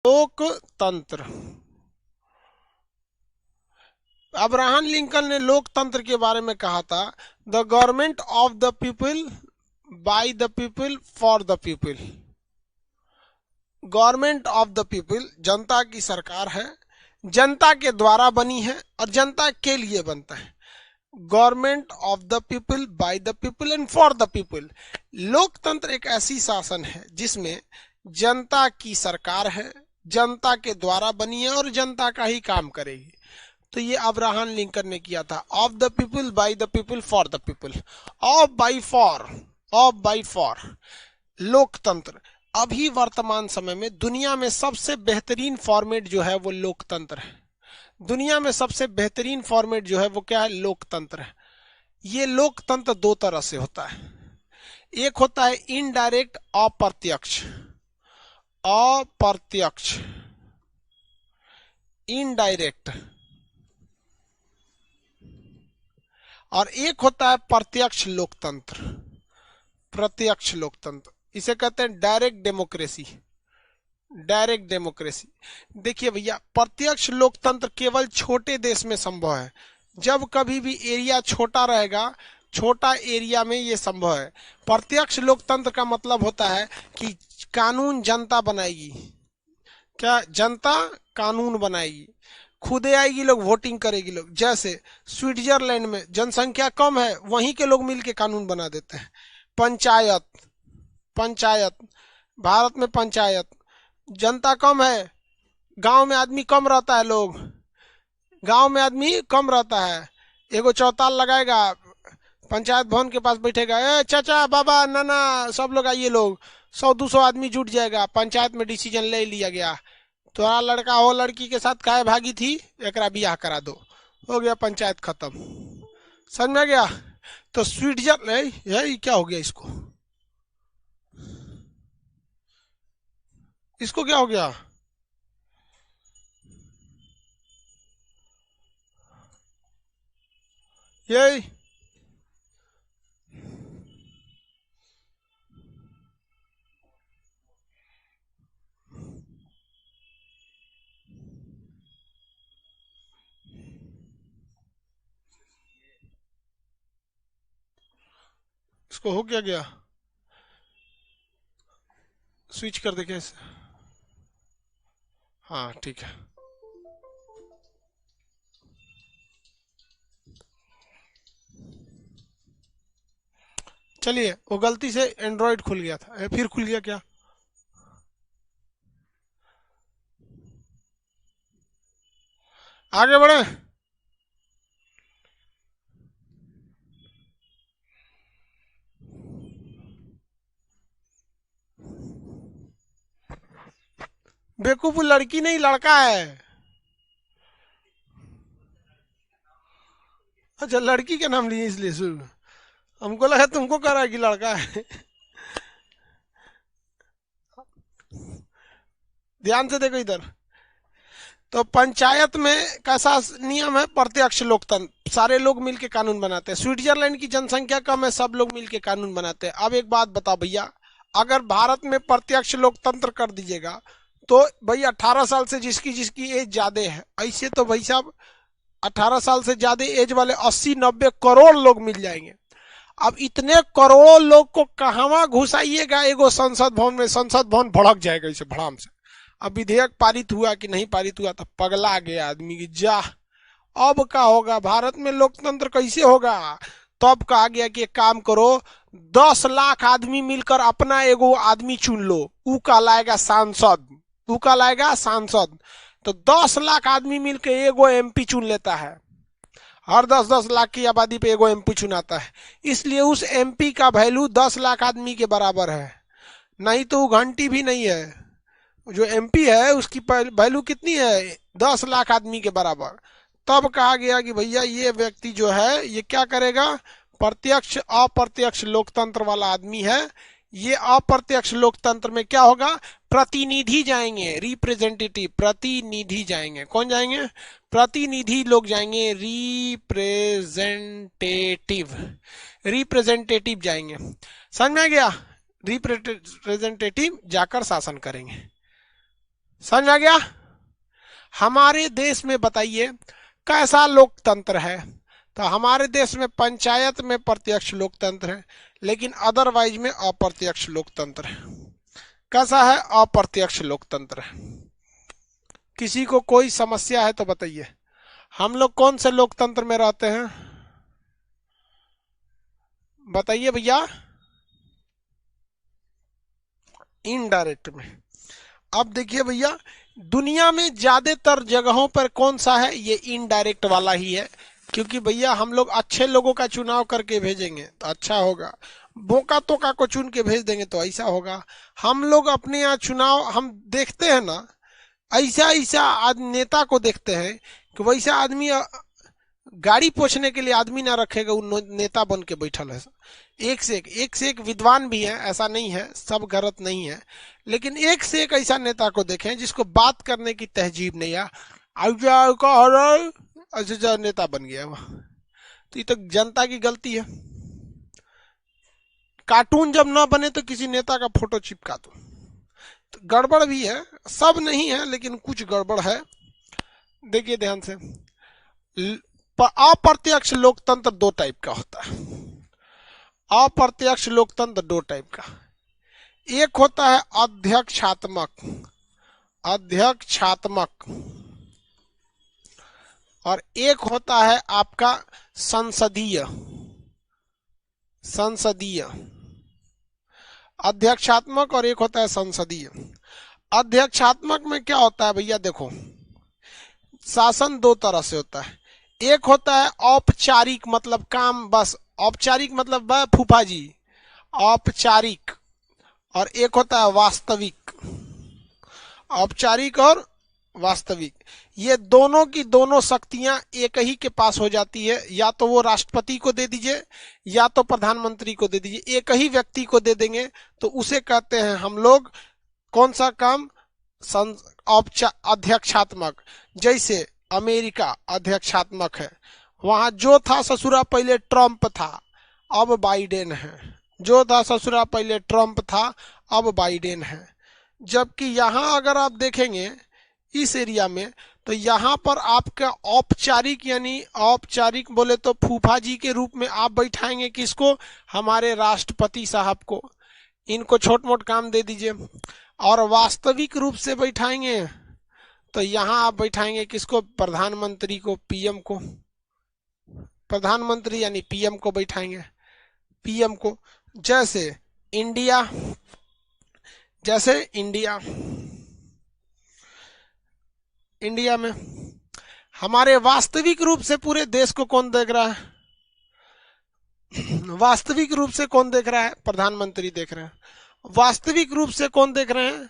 लोकतंत्र। Abraham Lincoln ने लोकतंत्र के बारे में कहा था, the government of the people, by the people, for the people. Government of the people, जनता की सरकार है, जनता के द्वारा बनी है और जनता के लिए बनता है। Government of the people, by the people and for the people. लोकतंत्र एक ऐसी शासन है जिसमें जनता की सरकार है, जनता के द्वारा बनी है और जनता का ही काम करेगी। तो ये अब्राहम लिंकन ने किया था, of the people, by the people, for the people. Of by for, of by for लोकतंत्र। अभी वर्तमान समय में दुनिया में सबसे बेहतरीन फॉर्मेट जो है वो लोकतंत्र है। दुनिया में सबसे बेहतरीन फॉर्मेट जो है वो क्या है? लोकतंत्र है। ये लोकतंत्र दो तरह से होता है। एक होता है इनडायरेक्ट, अप्रत्यक्ष, अप्रत्यक्ष, इनडायरेक्ट, और एक होता है प्रत्यक्ष लोकतंत्र, प्रत्यक्ष लोकतंत्र। इसे कहते हैं डायरेक्ट डेमोक्रेसी, डायरेक्ट डेमोक्रेसी। देखिए भैया, प्रत्यक्ष लोकतंत्र केवल छोटे देश में संभव है। जब कभी भी एरिया छोटा रहेगा, छोटा एरिया में ये संभव है। प्रत्यक्ष लोकतंत्र का मतलब होता है कि कानून जनता बनाएगी। क्या? जनता कानून बनाएगी, खुदे आएगी, लोग वोटिंग करेगी। लोग जैसे स्विट्जरलैंड में जनसंख्या कम है, वहीं के लोग मिलके कानून बना देते हैं। पंचायत, पंचायत, भारत में पंचायत, जनता कम है, गांव में आदमी कम रहता है, लोग गांव में आदमी कम रहता है, एगो चौताल लगाएगा, पंचायत भवन के पास बैठेगा, ए चाचा बाबा नाना सब लोग आइए, लोग 100-200 आदमी जुट जाएगा, पंचायत में डिसीजन ले लिया गया, तुम्हारा लड़का हो लड़की के साथ काहे भागी थी, एकरा बियाह करा दो, हो गया, पंचायत खत्म। समझ में गया? तो स्विट्जरलैंड, यही क्या हो गया इसको, इसको क्या हो गया? यही इसको हो क्या गया? स्विच कर दे कैसे? हाँ ठीक है। चलिए, वो गलती से एंड्रॉइड खुल गया था, फिर खुल गया क्या? आगे बढ़े। बेवकूफ, लड़की नहीं लड़का है। अच्छा, लड़की का नाम लिए इसलिए शुरू, हमको लगा तुमको कह रहा है कि लड़का है। ध्यान से देखो इधर। तो पंचायत में कैसा नियम है? प्रत्यक्ष लोकतंत्र, सारे लोग मिलके कानून बनाते हैं। स्विट्जरलैंड की जनसंख्या कम है, सब लोग मिलके कानून बनाते हैं। अब एक बात बताओ भैया, अगर भारत में प्रत्यक्ष लोकतंत्र कर दीजिएगा तो भाई 18 साल से जिसकी जिसकी एज ज्यादा है, ऐसे तो भाई साहब 18 साल से ज्यादा एज वाले 80-90 करोड़ लोग मिल जाएंगे। अब इतने करोड़ों लोग को कहां घुसाइएगा एगो संसद भवन में? संसद भवन भड़क जाएगा इसे भड़ाम से। अब विधेयक पारित हुआ कि नहीं पारित हुआ, तो पगला गया आदमी की जा। अब क्या होगा भारत में? लोकतंत्र कैसे होगा? तब कहा गया कि एक काम करो, 10 लाख आदमी मिलकर अपना एगो आदमी चुन लो, ऊ कहलाएगा सांसद, ऊ कहलाएगा सांसद। तो 10 लाख आदमी मिलकर एगो एमपी चुन लेता है, हर 10-10 लाख की आबादी पे एगो एमपी चुनाता है, इसलिए उस एमपी का वैल्यू 10 लाख आदमी के बराबर है। नहीं तो वो घंटी भी नहीं है। जो एमपी है उसकी वैल्यू कितनी है? 10 लाख आदमी के बराबर। तब कहा गया कि भैया ये व्यक्ति जो है ये क्या करेगा? प्रत्यक्ष अप्रत्यक्ष लोकतंत्र वाला आदमी है। ये अप्रत्यक्ष लोकतंत्र में क्या होगा? प्रतिनिधि जाएंगे, रिप्रेजेंटेटिव, प्रतिनिधि जाएंगे। कौन जाएंगे? प्रतिनिधि लोग जाएंगे, रिप्रेजेंटेटिव, रिप्रेजेंटेटिव जाएंगे। समझ में आ गया? रिप्रेजेंटेटिव जाकर शासन करेंगे। समझ आ गया? हमारे देश में बताइए कैसा लोकतंत्र है? तो हमारे देश में पंचायत में प्रत्यक्ष लोकतंत्र है, लेकिन अदरवाइज में अप्रत्यक्ष लोकतंत्र है। कैसा है? अप्रत्यक्ष लोकतंत्र है। किसी को कोई समस्या है तो बताइए। हम लोग कौन से लोकतंत्र में रहते हैं? बताइए भैया। इनडायरेक्ट में। अब देखिए भैया, दुनिया में ज्यादातर जगहों पर कौन सा है? ये इनडायरेक्ट वाला ही है। क्योंकि भैया हम लोग अच्छे लोगों का चुनाव करके भेजेंगे तो अच्छा होगा, बोका तोका को चुन के भेज देंगे तो ऐसा होगा। हम लोग अपने यहाँ चुनाव हम देखते हैं ना, ऐसा ऐसा नेता को देखते हैं कि वैसा आदमी गाड़ी पोछने के लिए आदमी ना रखेगा, वो नेता बन के बैठल है। एक से एक विद्वान भी है, ऐसा नहीं है, सब गलत नहीं है, लेकिन एक से एक ऐसा नेता को देखें जिसको बात करने की तहजीब नहीं है। ऐसे नेता बन गया वह, तो ये तो जनता की गलती है। कार्टून जब ना बने तो किसी नेता का फोटो चिपका दो। तो गड़बड़ भी है, सब नहीं है लेकिन कुछ गड़बड़ है। देखिए ध्यान से, अप्रत्यक्ष लोकतंत्र दो टाइप का होता है। अप्रत्यक्ष लोकतंत्र दो टाइप का, एक होता है अध्यक्षात्मक, अध्यक्षात्मक, और एक होता है आपका संसदीय, संसदीय। अध्यक्षात्मक और एक होता है संसदीय। अध्यक्षात्मक में क्या होता है भैया? देखो, शासन दो तरह से होता है। एक होता है औपचारिक, मतलब काम बस, औपचारिक मतलब फूफा जी, औपचारिक। और एक होता है वास्तविक, औपचारिक और वास्तविक। ये दोनों की दोनों शक्तियां एक ही के पास हो जाती है, या तो वो राष्ट्रपति को दे दीजिए या तो प्रधानमंत्री को दे दीजिए, एक ही व्यक्ति को दे देंगे तो उसे कहते हैं हम लोग कौन सा काम? अध्यक्षात्मक। जैसे अमेरिका अध्यक्षात्मक है, वहां जो था ससुरा पहले ट्रंप था, अब बाइडेन है। जो था ससुरा पहले ट्रंप था, अब बाइडेन है। जबकि यहां अगर आप देखेंगे इस एरिया में, तो यहाँ पर आपका औपचारिक, यानी औपचारिक बोले तो फूफा जी के रूप में आप बैठाएंगे किसको? हमारे राष्ट्रपति साहब को। इनको छोट मोट काम दे दीजिए। और वास्तविक रूप से बैठाएंगे तो यहाँ आप बैठाएंगे किसको? प्रधानमंत्री को, पीएम को। प्रधानमंत्री यानी पीएम को बैठाएंगे, पीएम को। जैसे इंडिया, जैसे इंडिया, इंडिया में हमारे वास्तविक रूप से पूरे देश को कौन देख रहा है? वास्तविक रूप से कौन देख रहा है? प्रधानमंत्री देख रहे हैं। वास्तविक रूप से कौन देख रहे हैं?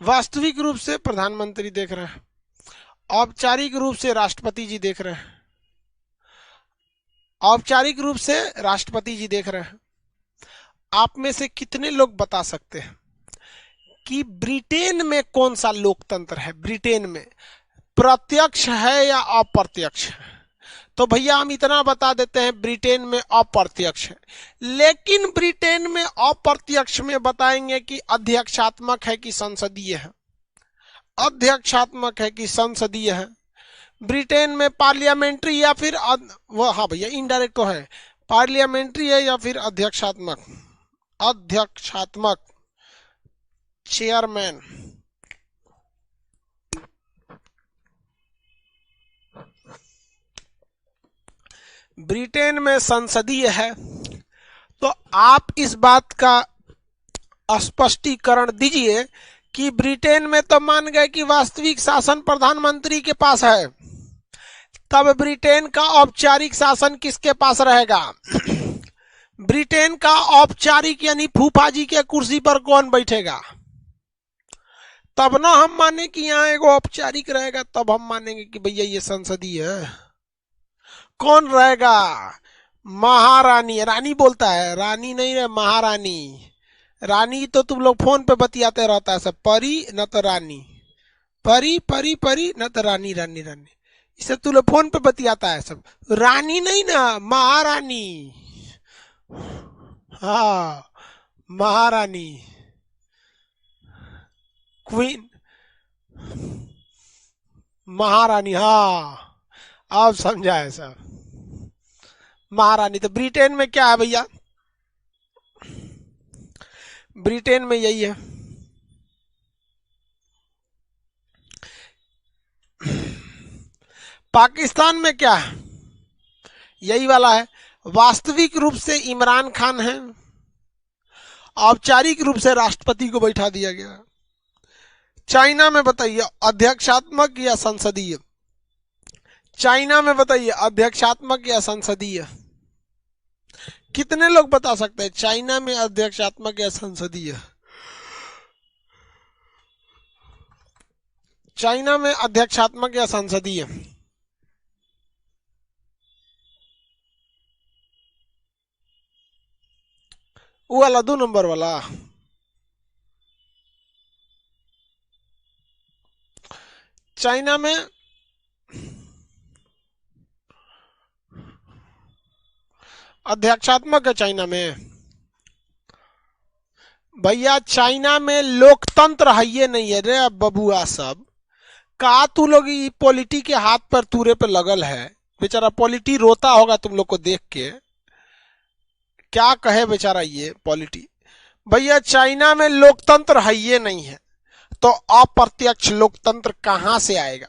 वास्तविक रूप से प्रधानमंत्री देख रहे हैं। औपचारिक रूप से राष्ट्रपति जी देख रहे हैं। औपचारिक रूप से राष्ट्रपति जी देख रहे हैं। आप में से कितने लोग बता सकते हैं कि ब्रिटेन में कौन सा लोकतंत्र है? ब्रिटेन में प्रत्यक्ष है या अप्रत्यक्ष है? तो भैया हम इतना बता देते हैं, ब्रिटेन में अप्रत्यक्ष है। लेकिन ब्रिटेन में अप्रत्यक्ष में बताएंगे कि अध्यक्षात्मक है कि संसदीय है, अध्यक्षात्मक है कि संसदीय है। ब्रिटेन में पार्लियामेंट्री या फिर वो, हाँ भैया इनडायरेक्ट तो है, पार्लियामेंट्री है या फिर अध्यक्षात्मक? अध्यक्षात्मक, चेयरमैन। ब्रिटेन में संसदीय है। तो आप इस बात का स्पष्टीकरण दीजिए कि ब्रिटेन में तो मान गए कि वास्तविक शासन प्रधानमंत्री के पास है, तब ब्रिटेन का औपचारिक शासन किसके पास रहेगा? ब्रिटेन का औपचारिक यानी फूफा जी के कुर्सी पर कौन बैठेगा? तब ना हम माने कि यहाँ एक औपचारिक रहेगा, तब हम मानेंगे कि भैया ये संसदीय है। कौन रहेगा? महारानी। रानी बोलता है, रानी नहीं है, महारानी। रानी तो तुम लोग फोन पे बतियाते रहता है सब, परी न तो रानी, परी परी परी न तो रानी रानी रानी, इसे तुम लोग फोन पे बतियाता है सब। रानी नहीं ना, महारानी। हाँ, महारानी। क्वीन, महारानी, हाँ अब समझा है सर। महारानी। तो ब्रिटेन में क्या है भैया? ब्रिटेन में यही है। पाकिस्तान में क्या है? यही वाला है। वास्तविक रूप से इमरान खान है, औपचारिक रूप से राष्ट्रपति को बैठा दिया गया। चाइना में बताइए अध्यक्षात्मक या संसदीय? चाइना में बताइए अध्यक्षात्मक या संसदीय? कितने लोग बता सकते हैं चाइना में अध्यक्षात्मक या संसदीय? चाइना में अध्यक्षात्मक या संसदीय? वो वाला 2 नंबर वाला। चाइना में अध्यक्षात्मक है। चाइना में भैया, चाइना में लोकतंत्र है ये नहीं है रे बबुआ सब। का तू लोग पॉलिटी के हाथ पर तूरे पे लगल है। बेचारा पॉलिटी रोता होगा तुम लोग को देख के। क्या कहे बेचारा ये पॉलिटी। भैया चाइना में लोकतंत्र है ये नहीं है, तो अप्रत्यक्ष लोकतंत्र कहां से आएगा?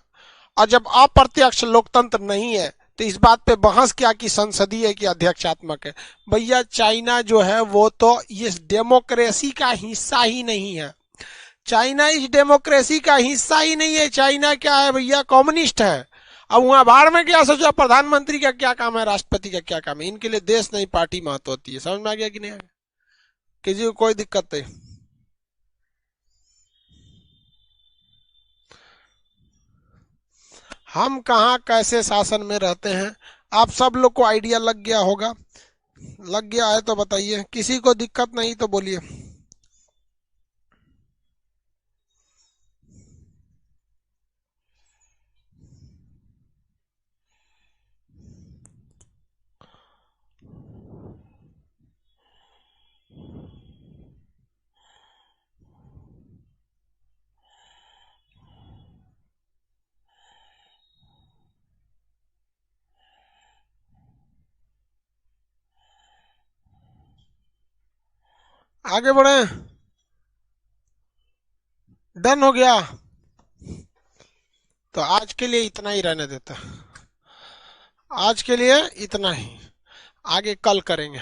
और जब अप्रत्यक्ष लोकतंत्र नहीं है तो इस बात पे बहस क्या कि संसदीय की अध्यक्षात्मक है? भैया चाइना जो है वो तो इस डेमोक्रेसी का हिस्सा ही नहीं है। चाइना इस डेमोक्रेसी का हिस्सा ही नहीं है। चाइना क्या है भैया? कम्युनिस्ट है। अब वहां बाहर में क्या सोचा, प्रधानमंत्री का क्या काम है, राष्ट्रपति का क्या काम है? इनके लिए देश नहीं पार्टी महत्व होती है। समझ में आ गया कि नहीं आ गया? किसी को कोई दिक्कत नहीं। हम कहाँ कैसे शासन में रहते हैं, आप सब लोग को आइडिया लग गया होगा। लग गया है तो बताइए, किसी को दिक्कत नहीं तो बोलिए। आगे बढ़े। डन हो गया। तो आज के लिए इतना ही रहने देता। आज के लिए इतना ही, आगे कल करेंगे।